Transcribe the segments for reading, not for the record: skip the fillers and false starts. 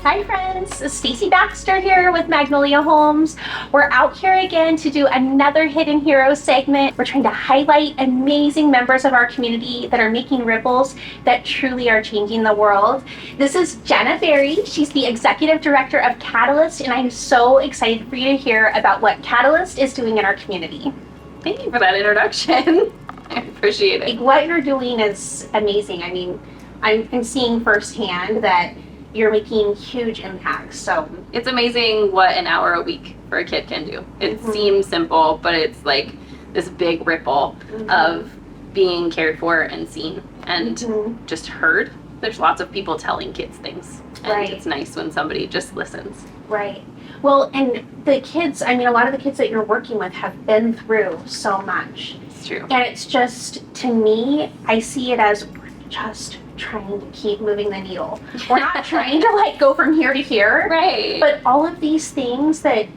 Hi friends, Stacy Baxter here with Magnolia Homes. We're out here again to do another Hidden Heroes segment. We're trying to highlight amazing members of our community that are making ripples that truly are changing the world. This is Jenna Berry. She's the Executive Director of Catalyst, and I'm so excited for you to hear about what Catalyst is doing in our community. Thank you for that introduction. I appreciate it. What you're doing is amazing. I mean, I'm seeing firsthand that you're making huge impacts. So it's amazing what an hour a week for a kid can do. It seems simple, but it's like this big ripple of being cared for and seen and just heard. There's lots of people telling kids things, and it's nice when somebody just listens. Right. Well, and the kids, I mean, a lot of the kids that you're working with have been through so much. It's true. And it's just, to me, I see it as we're just trying to keep moving the needle. We're not trying to like go from here to here. Right. But all of these things that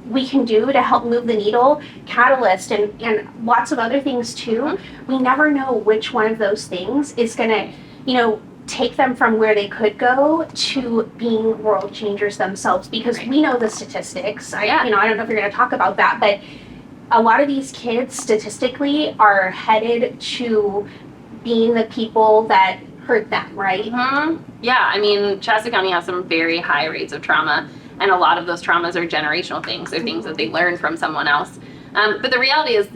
we can do to help move the needle, Catalyst and lots of other things too, we never know which one of those things is gonna, take them from where they could go to being world changers themselves, because we know the statistics. I don't know if you're gonna talk about that, but a lot of these kids statistically are headed to being the people that hurt them, right? Yeah, I mean, Shasta County has some very high rates of trauma, and a lot of those traumas are generational things. They're things that they learn from someone else. But the reality is,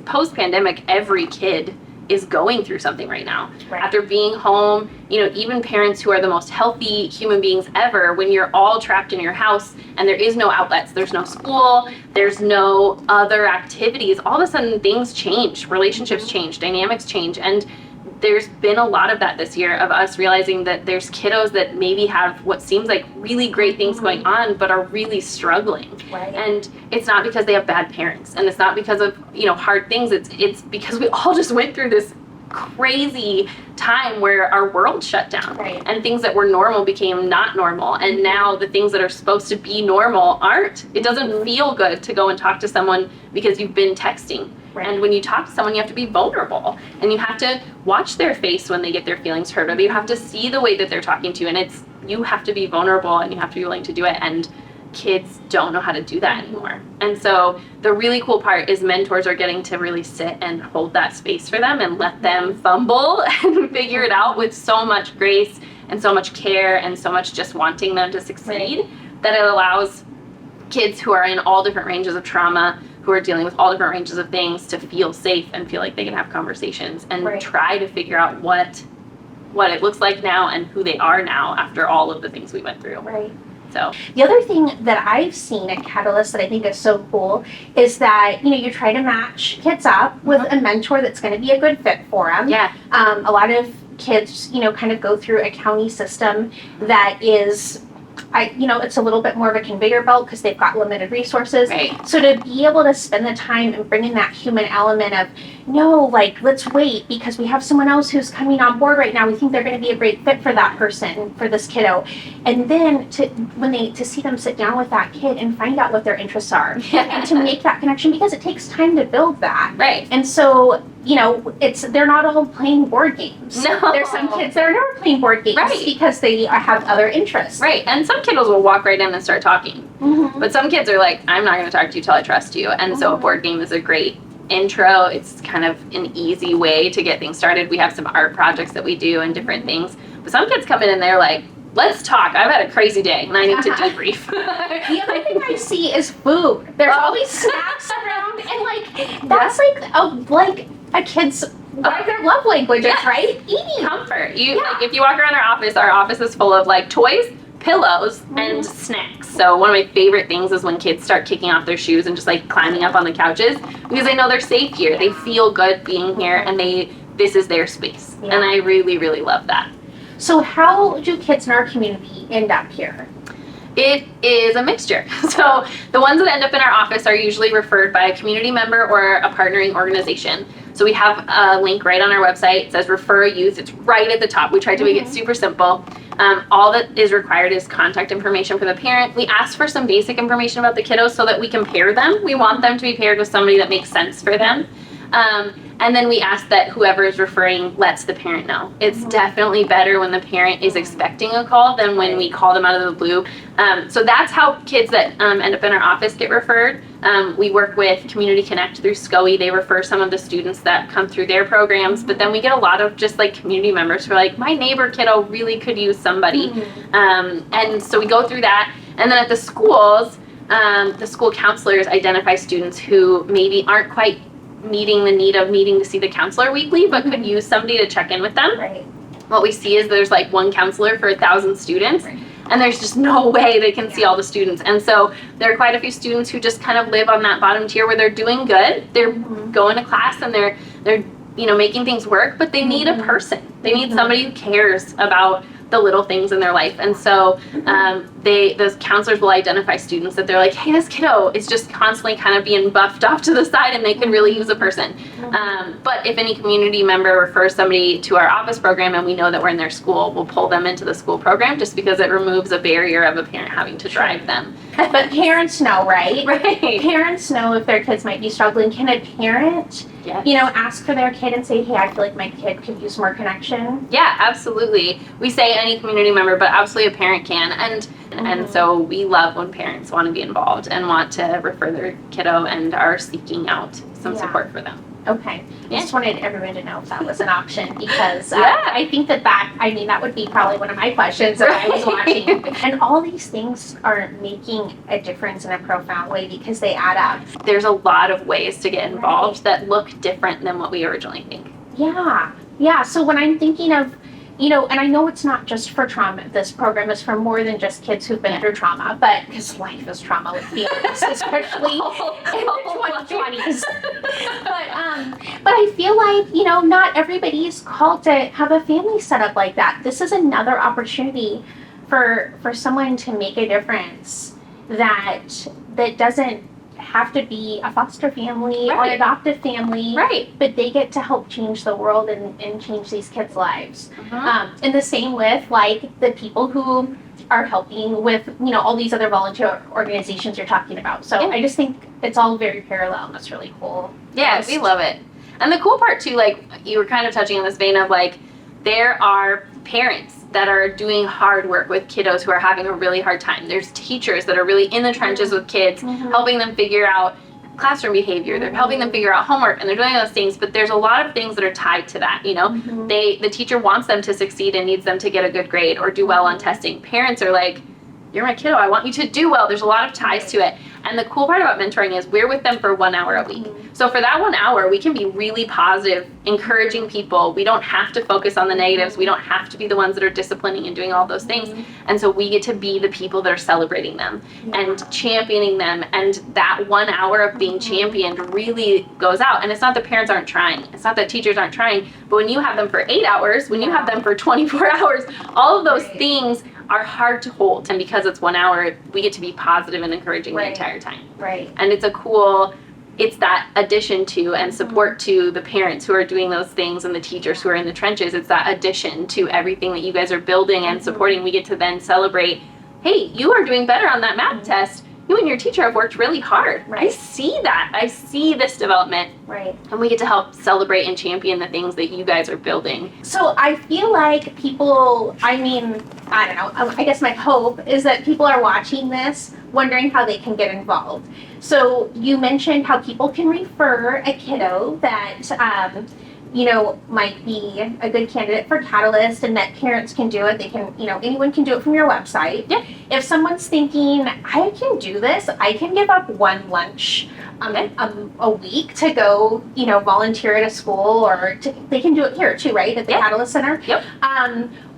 post-pandemic, every kid is going through something right now. Right. After being home, even parents who are the most healthy human beings ever, when you're all trapped in your house and there is no outlets, there's no school, there's no other activities, all of a sudden things change, relationships change, dynamics change, and there's been a lot of that this year of us realizing that there's kiddos that maybe have what seems like really great things going on, but are really struggling. Right. And it's not because they have bad parents, and it's not because of, hard things. It's because we all just went through this crazy time where our world shut down. Right. And things that were normal became not normal. And now the things that are supposed to be normal aren't. It doesn't feel good to go and talk to someone because you've been texting. Right. And when you talk to someone, you have to be vulnerable, and you have to watch their face when they get their feelings hurt, or you have to see the way that they're talking to you, and you have to be vulnerable and you have to be willing to do it. And kids don't know how to do that anymore. And so the really cool part is mentors are getting to really sit and hold that space for them and let them fumble and figure it out with so much grace and so much care and so much just wanting them to succeed, that it allows kids who are in all different ranges of trauma, who are dealing with all different ranges of things, to feel safe and feel like they can have conversations and try to figure out what it looks like now and who they are now after all of the things we went through. Right. So the other thing that I've seen at Catalyst that I think is so cool is that, you try to match kids up with a mentor that's going to be a good fit for them. Yeah. A lot of kids, kind of go through a county system that is, it's a little bit more of a conveyor belt because they've got limited resources. Right. So to be able to spend the time and bring in that human element of, no, like, let's wait because we have someone else who's coming on board right now. We think they're going to be a great fit for that person, for this kiddo. And then to see them sit down with that kid and find out what their interests are and to make that connection, because it takes time to build that. Right. And so, they're not all playing board games. No. There's some kids that are never playing board games because they have other interests. Right. And some kiddos will walk right in and start talking. But some kids are like, I'm not going to talk to you till I trust you. And so a board game is a great intro. It's kind of an easy way to get things started. We have some art projects that we do and different things. But some kids come in and they're like, let's talk. I've had a crazy day and I need to debrief. The other thing I see is food. There's always snacks around, and that's like a kid's one of their love languages, right? Eating. Comfort. Like, if you walk around our office is full of like toys, pillows, and snacks. So one of my favorite things is when kids start kicking off their shoes and just like climbing up on the couches, because they know they're safe here. They feel good being here, and this is their space. And I really, really love that. So how do kids in our community end up here? It is a mixture. So the ones that end up in our office are usually referred by a community member or a partnering organization. So we have a link right on our website. It says refer a youth. It's right at the top. We tried to make it super simple. All that is required is contact information for the parent. We ask for some basic information about the kiddos so that we can pair them. We want them to be paired with somebody that makes sense for them. And then we ask that whoever is referring lets the parent know. It's definitely better when the parent is expecting a call than when we call them out of the blue. So that's how kids that end up in our office get referred. We work with Community Connect through SCOE. They refer some of the students that come through their programs, but then we get a lot of just like community members who are like, my neighbor kiddo really could use somebody. And so we go through that. And then at the schools, the school counselors identify students who maybe aren't quite meeting the need of needing to see the counselor weekly, but could use somebody to check in with them. Right. What we see is there's like one counselor for 1,000 students. Right. And there's just no way they can see all the students. And so there are quite a few students who just kind of live on that bottom tier where they're doing good. They're going to class and they're making things work, but they need a person. They need somebody who cares about the little things in their life. And so those counselors will identify students that they're like, hey, this kiddo is just constantly kind of being buffed off to the side and they could really use a person. But if any community member refers somebody to our office program and we know that we're in their school, we'll pull them into the school program just because it removes a barrier of a parent having to drive them. But parents know, right? Right. Parents know if their kids might be struggling. Can a parent, ask for their kid and say, hey, I feel like my kid could use more connection? Yeah, absolutely. We say any community member, but absolutely a parent can. And so we love when parents want to be involved and want to refer their kiddo and are seeking out some support for them. Okay. I just wanted everyone to know if that was an option because I think that would be probably one of my questions if I was watching. And all these things are making a difference in a profound way because they add up. There's a lot of ways to get involved that look different than what we originally think. Yeah. Yeah. So when I'm thinking of, and I know it's not just for trauma. This program is for more than just kids who've been through trauma, but because life is trauma, let's be honest, especially in the 2020s. But I feel like, not everybody's called to have a family set up like that. This is another opportunity for someone to make a difference that doesn't have to be a foster family or an adoptive family, but they get to help change the world and change these kids' lives. And the same with like the people who are helping with all these other volunteer organizations you're talking about. So I just think it's all very parallel and that's really cool. Yeah, we love it. And the cool part too, like you were kind of touching on this vein of like there are parents that are doing hard work with kiddos who are having a really hard time. There's teachers that are really in the trenches with kids, helping them figure out classroom behavior. They're helping them figure out homework and they're doing those things, but there's a lot of things that are tied to that, the teacher wants them to succeed and needs them to get a good grade or do well on testing. Parents are like, you're my kiddo, I want you to do well. There's a lot of ties to it. And the cool part about mentoring is we're with them for 1 hour a week. So for that 1 hour, we can be really positive, encouraging people. We don't have to focus on the negatives. We don't have to be the ones that are disciplining and doing all those things. And so we get to be the people that are celebrating them and championing them. And that 1 hour of being championed really goes out. And it's not that parents aren't trying. It's not that teachers aren't trying. But when you have them for 8 hours, when you have them for 24 hours, all of those things are hard to hold. And because it's 1 hour, we get to be positive and encouraging the entire time. Right. And it's that addition to and support to the parents who are doing those things and the teachers who are in the trenches. It's that addition to everything that you guys are building and supporting. We get to then celebrate, hey, you are doing better on that math test. You and your teacher have worked really hard. I see that. I see this development. Right. And we get to help celebrate and champion the things that you guys are building. So I feel like people, I don't know, I guess my hope is that people are watching this wondering how they can get involved. So you mentioned how people can refer a kiddo that might be a good candidate for Catalyst and that parents can do it. They can, anyone can do it from your website. Yeah. If someone's thinking, I can do this, I can give up one lunch a week to go, volunteer at a school or they can do it here too, right? At the Catalyst Center. Yep.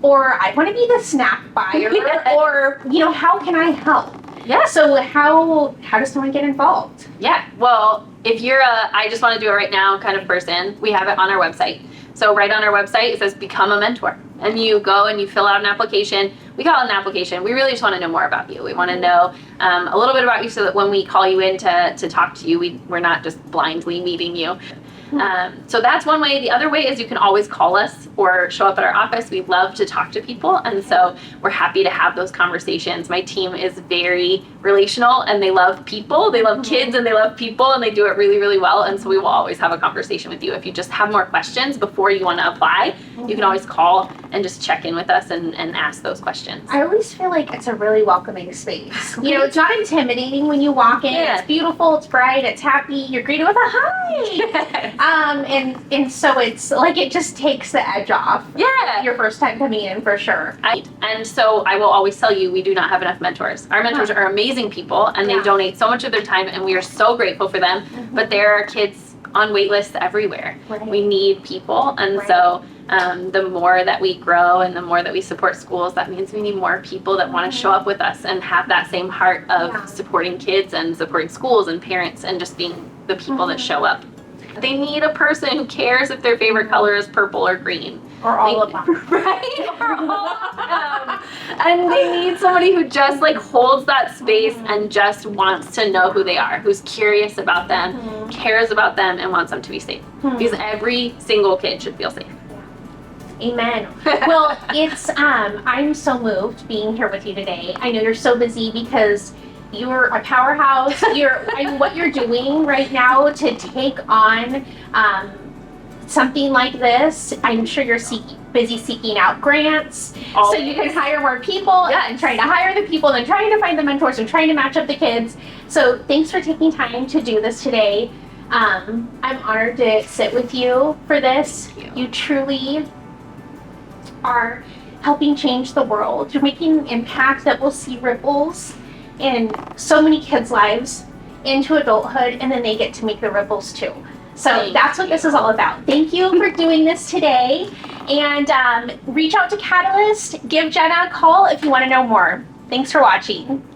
Or I want to be the snack buyer or, how can I help? Yeah. So how does someone get involved? Yeah. Well, if you're I just want to do it right now kind of person, we have it on our website. So right on our website, it says become a mentor. And you go and you fill out an application. We call it an application. We really just want to know more about you. We want to know a little bit about you so that when we call you in to talk to you, we're not just blindly meeting you. So that's one way. The other way is you can always call us or show up at our office. We love to talk to people, and so we're happy to have those conversations. My team is very relational, and they love people. They love kids, and they love people, and they do it really, really well. And so we will always have a conversation with you. If you just have more questions before you want to apply, you can always call and just check in with us and ask those questions. I always feel like it's a really welcoming space. You know, it's not intimidating when you walk in. Yeah. It's beautiful, it's bright, it's happy. You're greeted with a hi. And so it's like it just takes the edge off. Yeah. Your first time coming in for sure. And so I will always tell you, we do not have enough mentors. Our mentors are amazing people, and they donate so much of their time, and we are so grateful for them. But there are kids on wait lists everywhere. Right. We need people, and so the more that we grow and the more that we support schools, that means we need more people that want to show up with us and have that same heart of supporting kids and supporting schools and parents and just being the people that show up. They need a person who cares if their favorite color is purple or green. Or all of them. Right? Or all of them. And they need somebody who just like holds that space and just wants to know who they are, who's curious about them, cares about them, and wants them to be safe. Because every single kid should feel safe. Amen. Well, it's I'm so moved being here with you today. I know you're so busy because you're a powerhouse. What you're doing right now to take on something like this. I'm sure you're busy seeking out grants so you can hire more people and trying to hire the people and trying to find the mentors and trying to match up the kids. So thanks for taking time to do this today. I'm honored to sit with you for this. You truly are helping change the world. You're making an impact that will see ripples in so many kids' lives into adulthood, and then they get to make the ripples too. So that's what this is all about. Thank you for doing this today. And reach out to Catalyst. Give Jenna a call if you want to know more. Thanks for watching.